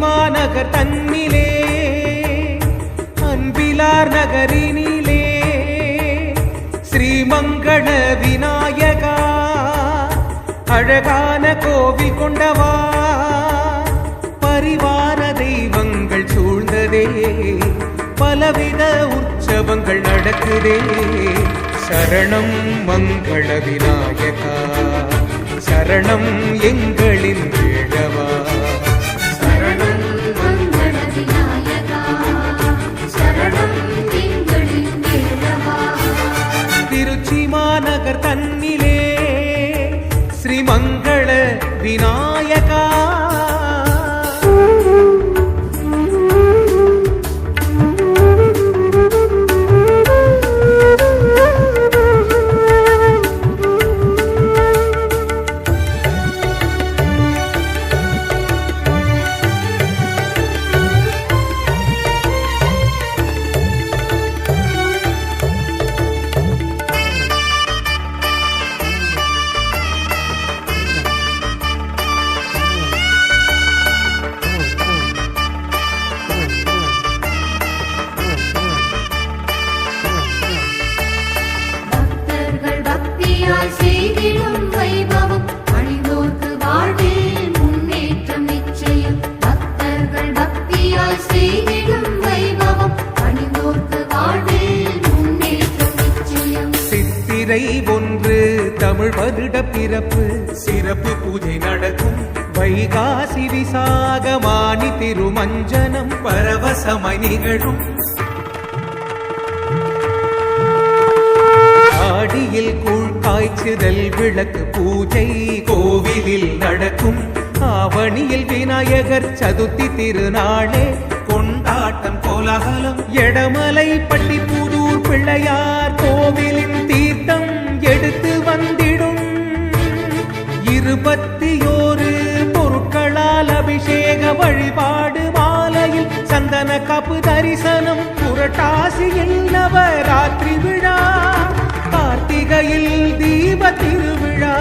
மாநகர் தன்னிலே அன்பிலார் நகரினிலே ஸ்ரீமங்கள விநாயகா அழகான கோவில் கொண்டவா பரிவார தெய்வங்கள் சூழ்ந்ததே பலவித உற்சவங்கள் நடக்குதே சரணம் மங்கள விநாயகா சரணம் எங்களின் வேழவா சரணம் மங்கள விநாயகா சரணம் எங்களின் வேழவா திருச்சி மாநகர் தன்னிலே ஸ்ரீமங்கள விநாயகா செய்திடும் வைபவம் அணிந்தோர்க்கு வாழ்வில் முன்னேற்றம் நிச்சயம் பக்தர்கள் பக்தியால் செய்திடும் வைபவம் அணிந்தோர்க்கு வாழ்வில் முன்னேற்றம் நிச்சயம் சித்திரை ஒன்று தமிழ் வருட பிறப்பு சிறப்பு பூஜை நடக்கும் வைகாசி விசாகமானி திருமஞ்சனம் பரவசமாய் நிகழும் ஆடியில் கூழ் காய்ச்சுதல் விளக்கு பூஜை கோவிலில் நடக்கும் ஆவணியில் விநாயகர் சதுர்த்தி திருநாளே கொண்டாட்டம் கோலாகலம் எடமலை பட்டி புதூர் பிள்ளையார் கோவிலின் தீர்த்தம் எடுத்து வந்திடும் 21 பொருட்களால் அபிஷேக வழிபாடு மாலையில் சந்தன காப்பு தரிசனம் புரட்டாசியில் நவராத்திரி விழா கார்த்திகையில் தீப திருவிழா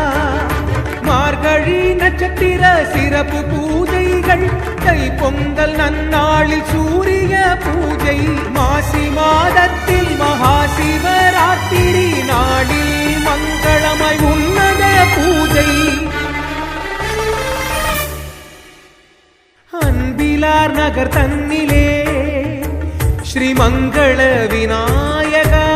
மார்கழி நட்சத்திர சிறப்பு பூஜைகள் தை பொங்கல் நன்னாளில் சூரிய பூஜை மாசி மாதத்தில் மகா சிவராத்திரி நாளில் மங்களமாய் உன்னத பூஜை அன்பிலார் நகர் தன்னிலே ஸ்ரீமங்கள விநாயகா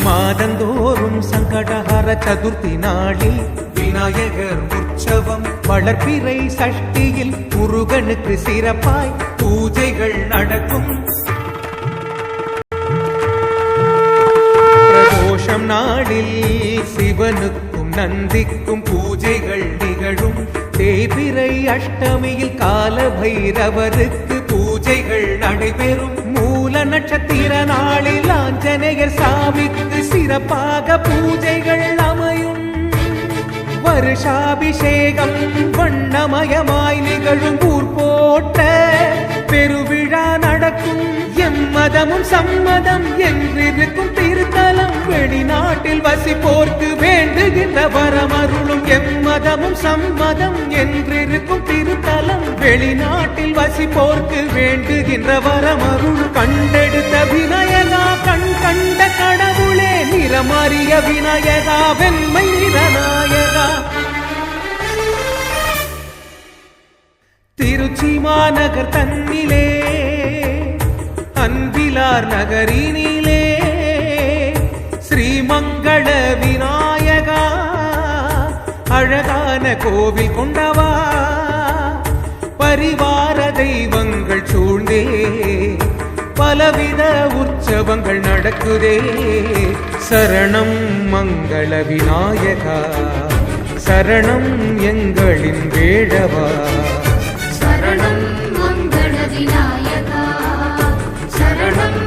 மாதந்தோறும் சங்கடஹர சதுர்த்தி நாளில் விநாயகர் உற்சவம் வளர்பிறை சஷ்டியில் முருகனுக்கு சிறப்பாய் பூஜைகள் நடக்கும் பிரதோஷம் நாளில் சிவனுக்கும் நந்திக்கும் பூஜைகள் நிகழும் தேய்பிறை அஷ்டமியில் கால பைரவருக்கு பூஜைகள் நடைபெறும் மூல நட்சத்திர நாளில் ஆஞ்சநேயர் சாமிக்கு சிறப்பாக பூஜைகள் அமையும் வருஷாபிஷேகம் வண்ணமயமாய் நிகழும் ஊர் போட்ட பெருவிழா நடக்கும் எம்மதமும் சம்மதம் என்றிருக்கும் திருத்தலம் வெளிநாட்டில் வசிப்போர்க்கு வேண்டுகின்ற வரமருளும் எம்மதமும் சம்மதம் என்றிருக்கும் திருத்தலம் வெளிநாட்டில் வசிப்போர்க்கு வேண்டுகின்ற வரமருள் கண்டெடுத்த விநாயகா கண் கண்ட கடவுளே நிறமாறிய விநாயகா வெண்மை நிறநாயகா திருச்சி மாநகர் தன்னிலே அன்பிலார் நகரினிலே ஸ்ரீமங்கள விநாயகா அழகான கோவில் கொண்டவா பரிவார தெய்வங்கள் சூழ்ந்தே பலவித உற்சவங்கள் நடக்குதே சரணம் மங்கள விநாயகா சரணம் எங்களின் வேழவா சரணம் மங்கள விநாயகா சரணம்